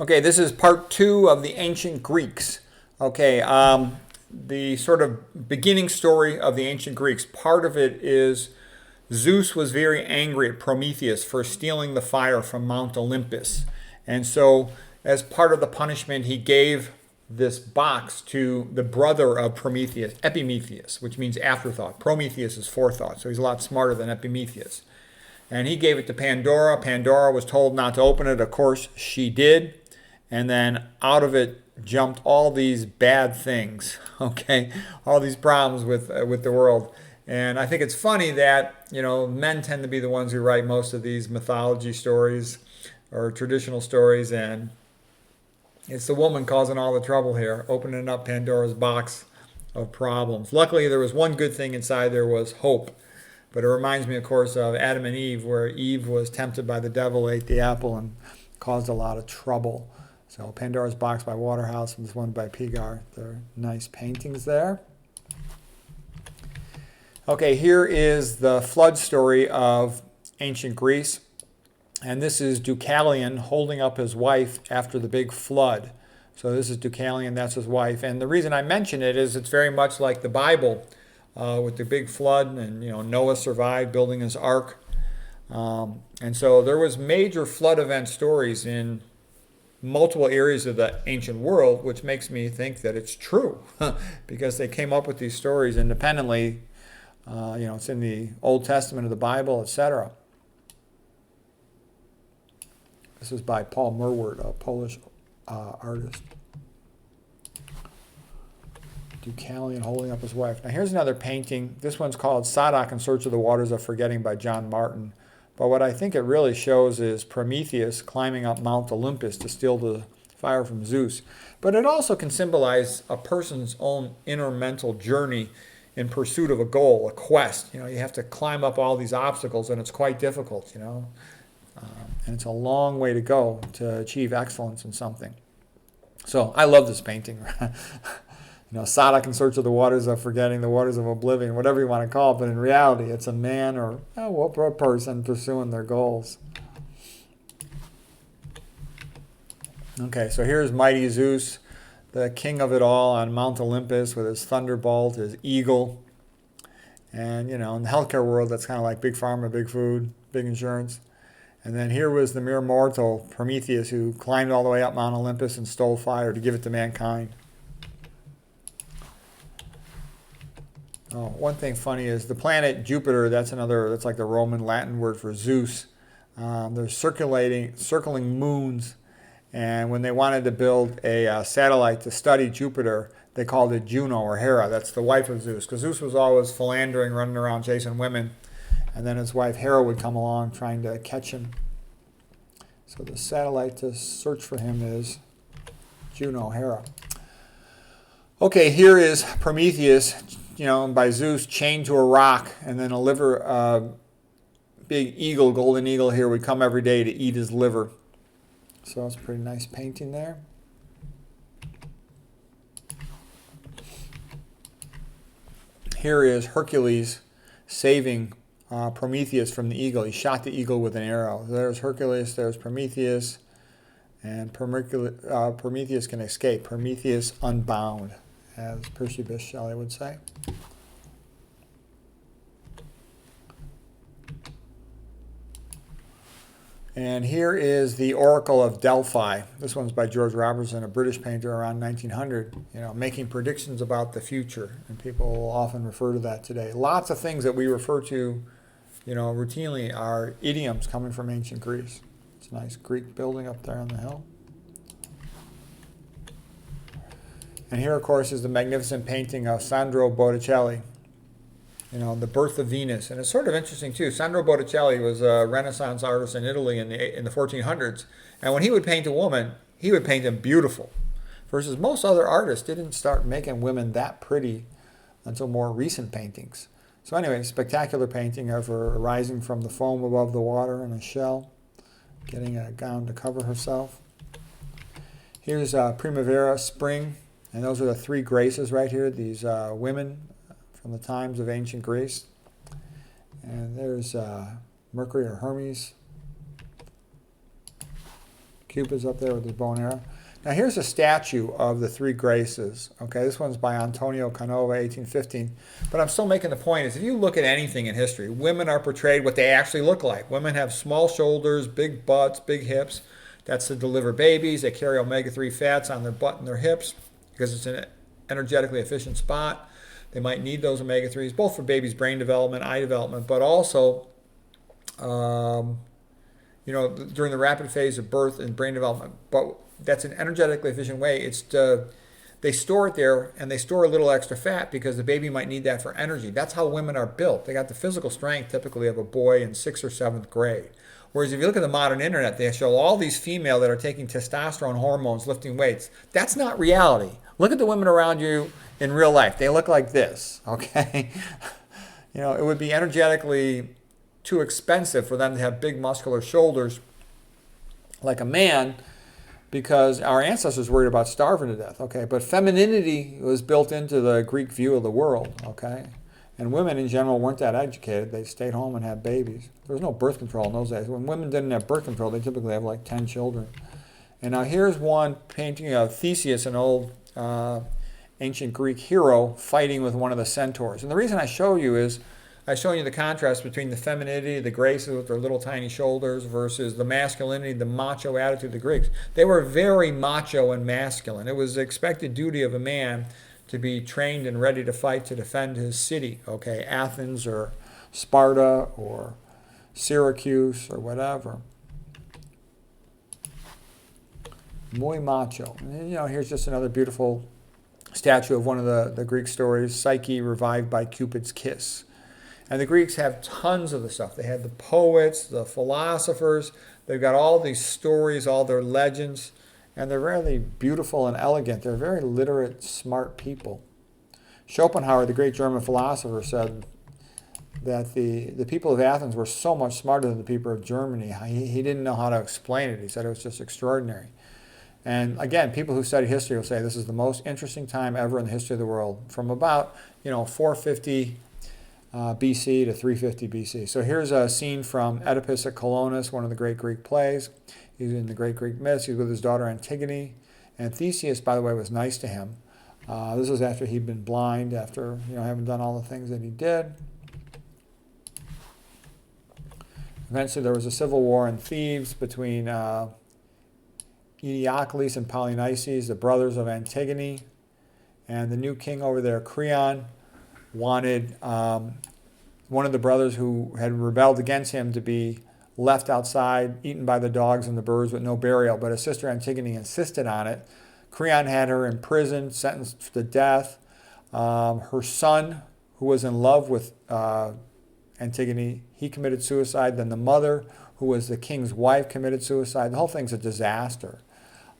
Okay, this is part two of the ancient Greeks. Okay, the sort of beginning story of the ancient Greeks. Part of it is Zeus was very angry at Prometheus for stealing the fire from Mount Olympus. And so, as part of the punishment, he gave this box to the brother of Prometheus, Epimetheus, which means afterthought. Prometheus is forethought, so he's a lot smarter than Epimetheus. And he gave it to Pandora. Pandora was told not to open it. Of course, she did. And then out of it jumped all these bad things, okay? All these problems with the world. And I think it's funny that, men tend to be the ones who write most of these mythology stories or traditional stories. And it's the woman causing all the trouble here, opening up Pandora's box of problems. Luckily, there was one good thing inside there was hope. But it reminds me, of course, of Adam and Eve, where Eve was tempted by the devil, ate the apple, and caused a lot of trouble. So Pandora's Box by Waterhouse and this one by Pigar. They're nice paintings there. Okay, here is the flood story of ancient Greece. And this is Deucalion holding up his wife after the big flood. So this is Deucalion, that's his wife. And the reason I mention it is it's very much like the Bible with the big flood. And, Noah survived building his ark. And so there was major flood event stories in multiple areas of the ancient world, which makes me think that it's true because they came up with these stories independently. It's in the Old Testament of the Bible, etc. This is by Paul Merward, a Polish artist. Deucalion holding up his wife. Now here's another painting. This one's called Sadoc in Search of the Waters of Forgetting by John Martin. But what I think it really shows is Prometheus climbing up Mount Olympus to steal the fire from Zeus. But it also can symbolize a person's own inner mental journey in pursuit of a goal, a quest. You have to climb up all these obstacles, and it's quite difficult, and it's a long way to go to achieve excellence in something. So I love this painting. Sadoc in Search of the Waters of Forgetting, the Waters of Oblivion, whatever you want to call it. But in reality, it's a man or a person pursuing their goals. Okay, so here's mighty Zeus, the king of it all on Mount Olympus with his thunderbolt, his eagle. And, in the healthcare world, that's kind of like big pharma, big food, big insurance. And then here was the mere mortal, Prometheus, who climbed all the way up Mount Olympus and stole fire to give it to mankind. Oh, one thing funny is the planet Jupiter, that's like the Roman Latin word for Zeus. There's circling moons. And when they wanted to build a satellite to study Jupiter, they called it Juno or Hera. That's the wife of Zeus. Because Zeus was always philandering, running around chasing women. And then his wife Hera would come along trying to catch him. So the satellite to search for him is Juno, Hera. Okay, here is Prometheus, by Zeus, chained to a rock, and then a big eagle, golden eagle here, would come every day to eat his liver. So that's a pretty nice painting there. Here is Hercules saving Prometheus from the eagle. He shot the eagle with an arrow. There's Hercules, there's Prometheus, and Prometheus can escape. Prometheus unbound, as Percy Bysshe Shelley would say. And here is the Oracle of Delphi. This one's by George Robertson, a British painter around 1900, making predictions about the future. And people will often refer to that today. Lots of things that we refer to, routinely are idioms coming from ancient Greece. It's a nice Greek building up there on the hill. And here, of course, is the magnificent painting of Sandro Botticelli, The Birth of Venus. And it's sort of interesting, too. Sandro Botticelli was a Renaissance artist in Italy in the 1400s. And when he would paint a woman, he would paint them beautiful. Versus most other artists didn't start making women that pretty until more recent paintings. So anyway, spectacular painting of her rising from the foam above the water in a shell, getting a gown to cover herself. Here's Primavera, spring. And those are the three graces right here, these women from the times of ancient Greece. And there's Mercury or Hermes Cupid's up there with his bow and arrow. Now here's a statue of the three graces. Okay, this one's by Antonio Canova, 1815. But I'm still making the point is if you look at anything in history, women are portrayed what they actually look like. Women have small shoulders, big butts, big hips. That's to deliver babies. They carry omega-3 fats on their butt and their hips because it's an energetically efficient spot. They might need those omega-3s, both for babies' brain development, eye development, but also during the rapid phase of birth and brain development. But that's an energetically efficient way. They store it there, and they store a little extra fat because the baby might need that for energy. That's how women are built. They got the physical strength typically of a boy in 6th or 7th grade. Whereas if you look at the modern internet, they show all these female that are taking testosterone hormones, lifting weights. That's not reality. Look at the women around you in real life. They look like this, okay? It would be energetically too expensive for them to have big muscular shoulders like a man because our ancestors worried about starving to death, okay? But femininity was built into the Greek view of the world, okay? And women in general weren't that educated. They stayed home and had babies. There was no birth control in those days. When women didn't have birth control, they typically have like 10 children. And now here's one painting of Theseus, an old ancient Greek hero, fighting with one of the centaurs. And the reason I show you is I show you the contrast between the femininity, the graces with their little tiny shoulders versus the masculinity, the macho attitude of the Greeks. They were very macho and masculine. It was the expected duty of a man to be trained and ready to fight to defend his city, okay, Athens or Sparta or Syracuse or whatever. Muy macho. And, here's just another beautiful statue of one of the Greek stories, Psyche revived by Cupid's kiss. And the Greeks have tons of the stuff. They had the poets, the philosophers. They've got all these stories, all their legends. And they're really beautiful and elegant. They're very literate, smart people. Schopenhauer, the great German philosopher, said that the people of Athens were so much smarter than the people of Germany. He didn't know how to explain it. He said it was just extraordinary. And again, people who study history will say this is the most interesting time ever in the history of the world, from about 450 BC to 350 BC. So here's a scene from Oedipus at Colonus, one of the great Greek plays. He's in the great Greek myths. He's with his daughter Antigone. And Theseus, by the way, was nice to him. This was after he'd been blind, after having done all the things that he did. Eventually there was a civil war in Thebes between Eteocles and Polynices, the brothers of Antigone. And the new king over there, Creon, wanted one of the brothers who had rebelled against him to be left outside, eaten by the dogs and the birds with no burial. But his sister Antigone insisted on it. Creon had her imprisoned, sentenced to death. Her son, who was in love with Antigone, he committed suicide. Then the mother, who was the king's wife, committed suicide. The whole thing's a disaster.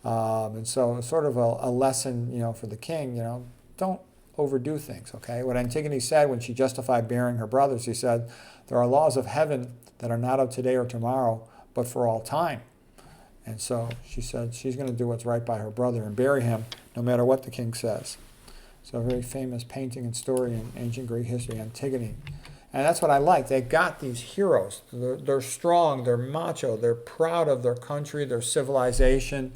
And so it's sort of a lesson, for the king, don't overdo things, okay? What Antigone said when she justified burying her brothers, she said, there are laws of heaven that are not of today or tomorrow, but for all time. And so she said she's going to do what's right by her brother and bury him no matter what the king says. So a very famous painting and story in ancient Greek history, Antigone. And that's what I like. They've got these heroes. They're strong, they're macho, they're proud of their country, their civilization,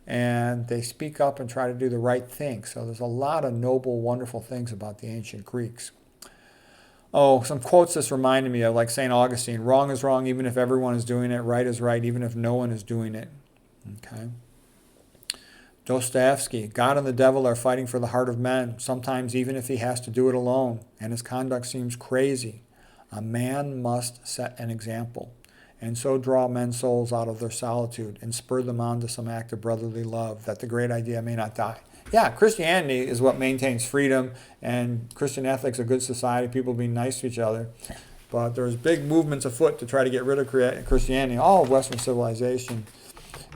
and they speak up and try to do the right thing. So there's a lot of noble, wonderful things about the ancient Greeks. Oh, some quotes this reminded me of, like St. Augustine, wrong is wrong even if everyone is doing it, right is right even if no one is doing it. Okay. Dostoevsky, God and the devil are fighting for the heart of men, sometimes even if he has to do it alone, and his conduct seems crazy. A man must set an example, and so draw men's souls out of their solitude and spur them on to some act of brotherly love, that the great idea may not die. Yeah, Christianity is what maintains freedom, and Christian ethics, a good society, people being nice to each other. But there's big movements afoot to try to get rid of Christianity. All of Western civilization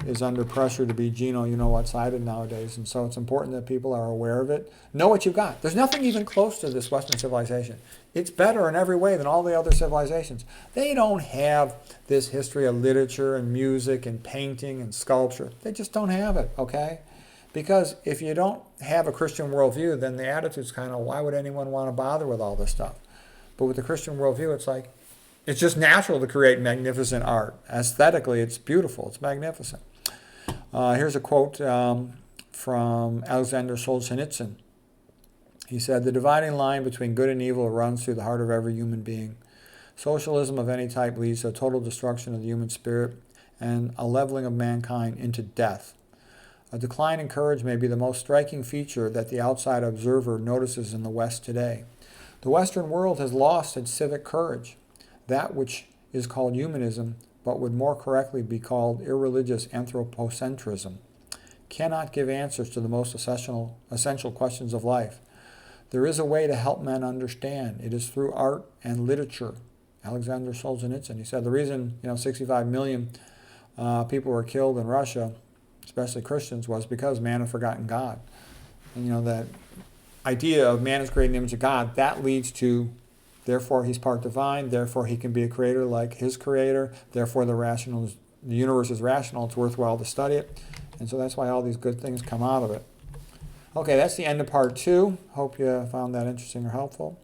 is under pressure to be you-know-what-sided nowadays. And so it's important that people are aware of it. Know what you've got. There's nothing even close to this Western civilization. It's better in every way than all the other civilizations. They don't have this history of literature and music and painting and sculpture. They just don't have it, okay? Because if you don't have a Christian worldview, then the attitude's kind of, why would anyone want to bother with all this stuff? But with the Christian worldview, it's like, it's just natural to create magnificent art. Aesthetically, it's beautiful. It's magnificent. Here's a quote from Alexander Solzhenitsyn. He said, "The dividing line between good and evil runs through the heart of every human being. Socialism of any type leads to a total destruction of the human spirit and a leveling of mankind into death. A decline in courage may be the most striking feature that the outside observer notices in the West today. The Western world has lost its civic courage, that which is called humanism, but would more correctly be called irreligious anthropocentrism, cannot give answers to the most essential questions of life. There is a way to help men understand. It is through art and literature." Alexander Solzhenitsyn. He said the reason 65 million people were killed in Russia, especially Christians, was because man had forgotten God. And that idea of man is created in the image of God, that leads to, therefore he's part divine, therefore he can be a creator like his creator, therefore the universe is rational, it's worthwhile to study it. And so that's why all these good things come out of it. Okay, that's the end of part 2. Hope you found that interesting or helpful.